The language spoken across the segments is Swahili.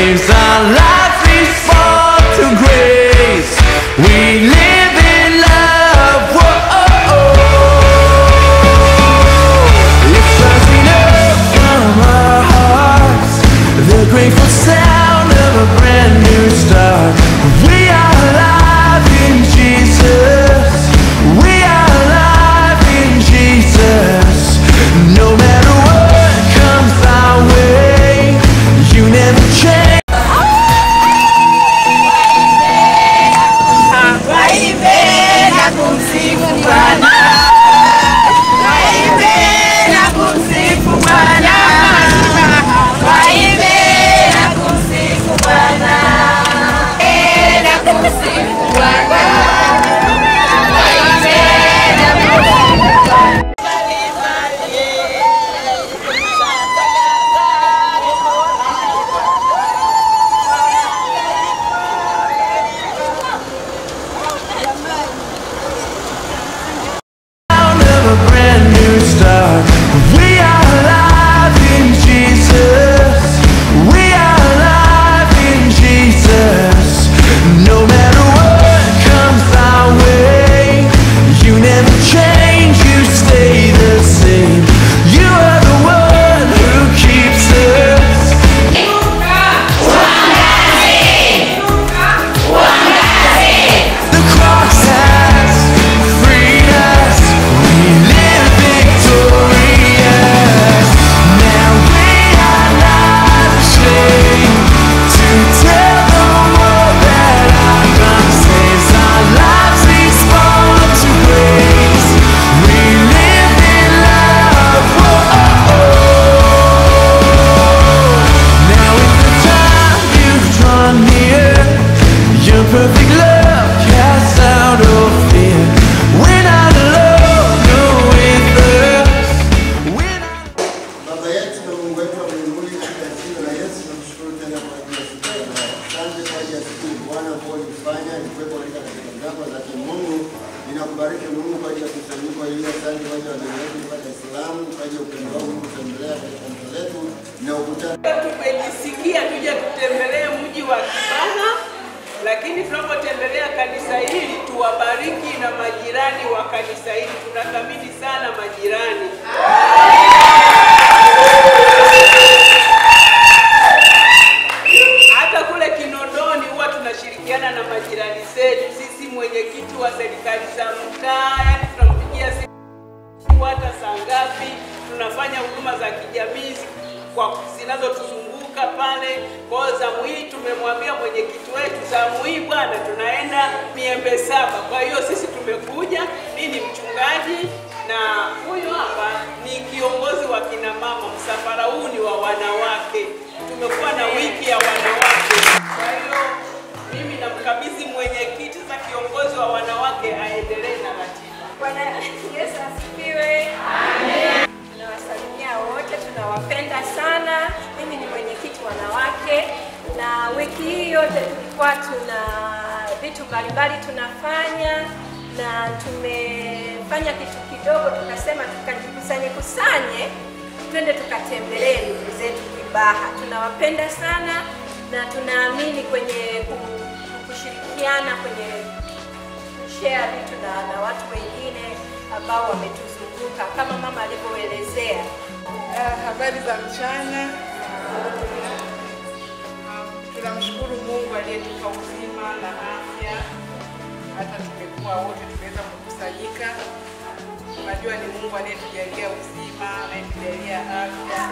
saves our lives, we fall to grace. We live in love. Whoa, it's rising up from our hearts, the grateful sound of a brand new start. We are alive in Jesus. We are alive in Jesus. No matter what comes our way, you never change. Ninakubariki Mungu kwa ajili ya kusanyiko hili, asante kwa ajili ya wageni wetu kutoka Dar es Salaam, kwa ajili ya upendo wako kutembelea katika kanisa letu na ukutana. Tumejisikia tuje kutembelee mji wa Kibaha, lakini tunapotembelea kanisa hili tuwabariki na majirani wa kanisa hili. Tunathamini sana majirani. Hata kule Kinondoni huwa tunashirikiana na majirani zetu. Sisi mwenyekiti wa serikali za mtaa, yani tunampigia simu hata saa ngapi, tunafanya huduma za kijamii kwa zinazotuzunguka pale. Kwa zamu hii tumemwambia mwenyekiti wetu, zamu hii bwana tunaenda Miembe 7. Kwa hiyo sisi tumekuja, mimi ni mchungaji na huyu hapa ni kiongozi wa kina mama. Msafara huu ni wa wanawake. Tumekuwa na wiki ya wanawake. Kwa hiyo mimi namkabidhi mwenyekiti za kiongozi wa wanawake aendelee na ratiba. Bwana Yesu asifiwe. Amen. Tunawasalimia wote, tunawapenda sana. Mimi ni mwenyekiti wanawake na wiki hii yote tulikuwa tuna vitu mbalimbali tunafanya, na tumefanya kitu kidogo, tukasema tukajikusanye twende tukatembelee ndugu zetu Kibaha. Tunawapenda sana na tunaamini kwenye kushirikiana kwenye share vitu na watu wengine ambao wametuzunguka kama mama alivyoelezea. Habari za mchana. Tunamshukuru Mungu aliyetupa uzima na afya, hata tumekuwa wote tumeweza kukusanyika. Tunajua ni Mungu aliyetujalia uzima, anayetujalia afya,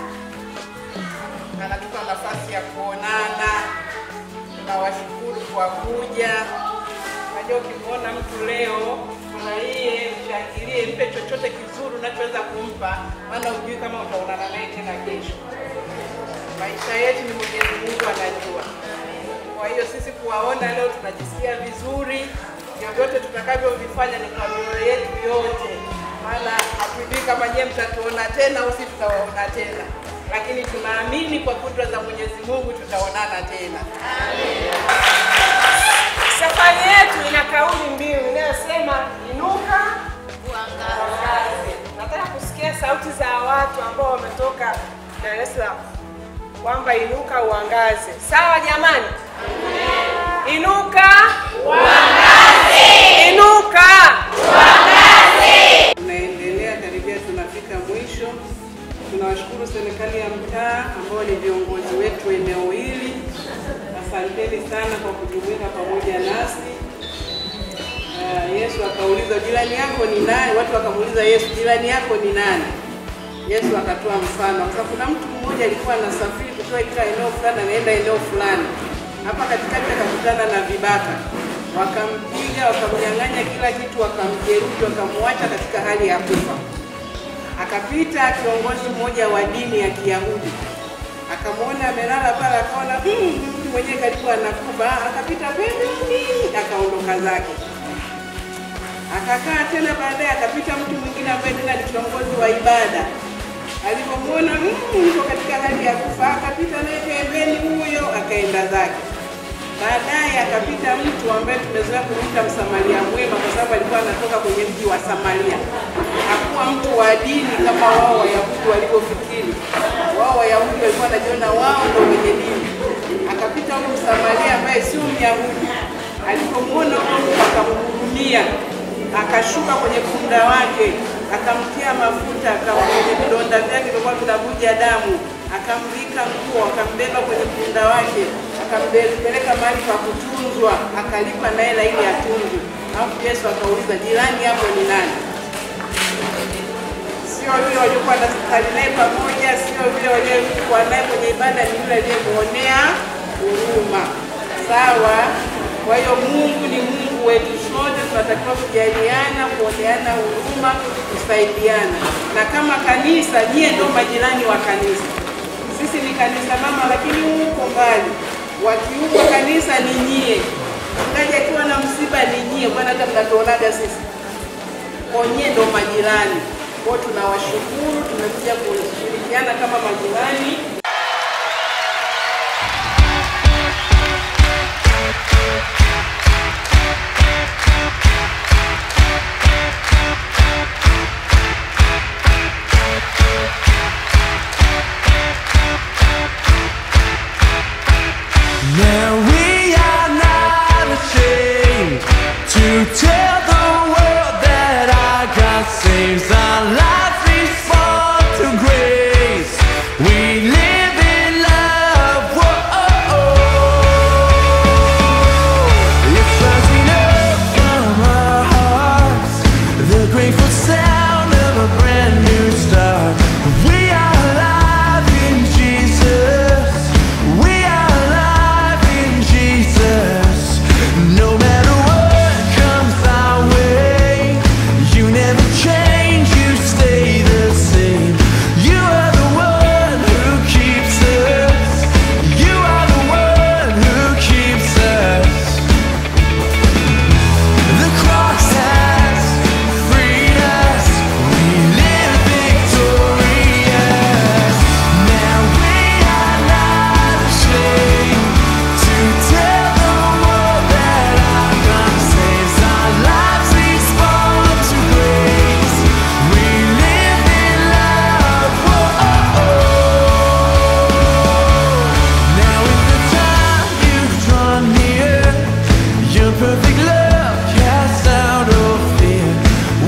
anatupa nafasi ya kuonana. Tunawashukuru kwa kuja. Unajua ukimwona mtu leo furahie, mshangilie, mpe chochote kizuri unachoweza kumpa, maana hujui kama utaonana naye tena kesho. Maisha yetu ni Mwenyezi Mungu anajua. Kwa hiyo sisi kuwaona leo tunajisikia vizuri. Vyovyote tutakavyovifanya ni kwa mioyo yetu yote, maana hatujui kama nyie mtatuona tena au sisi tutawaona tena, lakini tunaamini kwa kudra za Mwenyezi Mungu tutaonana tena. Amen. Safari yetu ina kauli mbiu inayosema inuka uangaze. Nataka kusikia sauti za watu ambao wametoka Dar es Salaam. kwamba inuka uangaze. Sawa jamani? Inuka uangaze. Inuka uangaze. Tunaendelea karibia, tunafika mwisho. Tunawashukuru serikali ya mtaa ambao ni viongozi wetu eneo hili. Asanteni sana kwa kujumuika pamoja nasi. Yesu akauliza jirani yako ni nani? Watu wakamuuliza Yesu, jirani yako ni nani? Yesu akatoa mfano. Sasa kuna mtu mmoja alikuwa anasafiri kutoka eneo fulani anaenda eneo fulani. Hapa katikati akakutana na vibaka. Wakampiga, wakamnyang'anya kila kitu, wakamjeruhi, wakamwacha katika hali ya kufa. Akapita kiongozi mmoja wa dini ya Kiyahudi. Akamwona amelala pale, akaona mtu mwenyewe karibu anakufa, akapita pembeni, akaondoka zake. Akakaa tena, baadaye akapita mtu mwingine ambaye tena ni kiongozi wa ibada. Alipomwona yuko katika hali ya kufa, akapita naye pembeni, huyo akaenda zake. Baadaye akapita mtu ambaye tumezoea kumuita Msamaria mwema kwa sababu alikuwa anatoka kwenye mji wa Samaria. Hakuwa mtu wa dini kama wao Wayahudi walivyofikiri. Wao Wayahudi walikuwa wanajiona wao ndio wenye dini. Akapita huyu Msamaria ambaye sio Myahudi. Alipomwona huyo akamhurumia. Akashuka kwenye punda wake, akamtia mafuta, akamwekea vidonda vyake vilikuwa vinavuja damu, akamvika nguo, akambeba kwenye punda wake, akampeleka mahali pa kutunzwa, akalipa na hela ili atunzwe. Alafu Yesu akauliza, jirani yako ni nani? Sio yule waliokuwa naye pamoja, sio yule waliokuwa naye kwenye ibada, ni yule aliyemuonea huruma. Sawa? Kwa hiyo Mungu ni Mungu wetu, sote tunatakiwa kujaliana, kuoneana huruma, kusaidiana. Na kama kanisa, nyie ndio majirani wa kanisa. Sisi ni kanisa mama, lakini huko mbali. Wakiuka kanisa ni nyie. Mkaja akiwa na msiba ni nyie, bwana hata mnatuonaga sisi. Kwa nyie ndio majirani. Kwa tunawashukuru, tumekuja kushirikiana kama majirani. Now we are not ashamed to tell the world that our God saves. Our life respond to grace. We live in love. Whoa. It's rising up from our hearts, the grateful sound of a brand new start. We are alive in Jesus. We are alive in Jesus. No matter what comes our way, you never change, you stay the same. You are the one who keeps us. You are the one who keeps us. The cross has freed us. We live victorious. Now we are not ashamed to tell the world that our God saves. Our lives respond to grace. We live in love. Whoa. Now is the time you've drawn near. Your perfect love casts out all fear.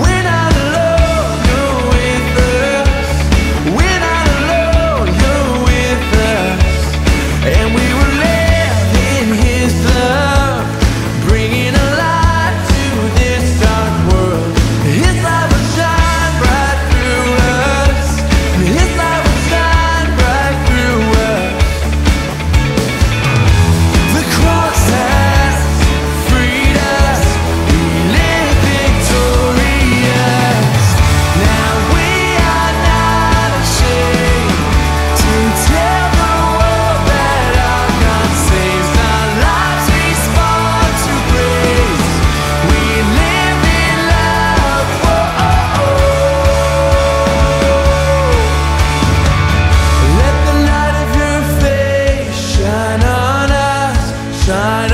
We're not alone, you're with us. We're not alone, you're with us. And we will live in His love, bringing a light to this dark world. His light will shine bright through us. His light will shine bright through us. The cross has freed us. We live victorious. Now we are not ashamed to tell the world that our God saves. Our lives respond to grace. We live in love. Whoa. Let the light of your face shine on us, shine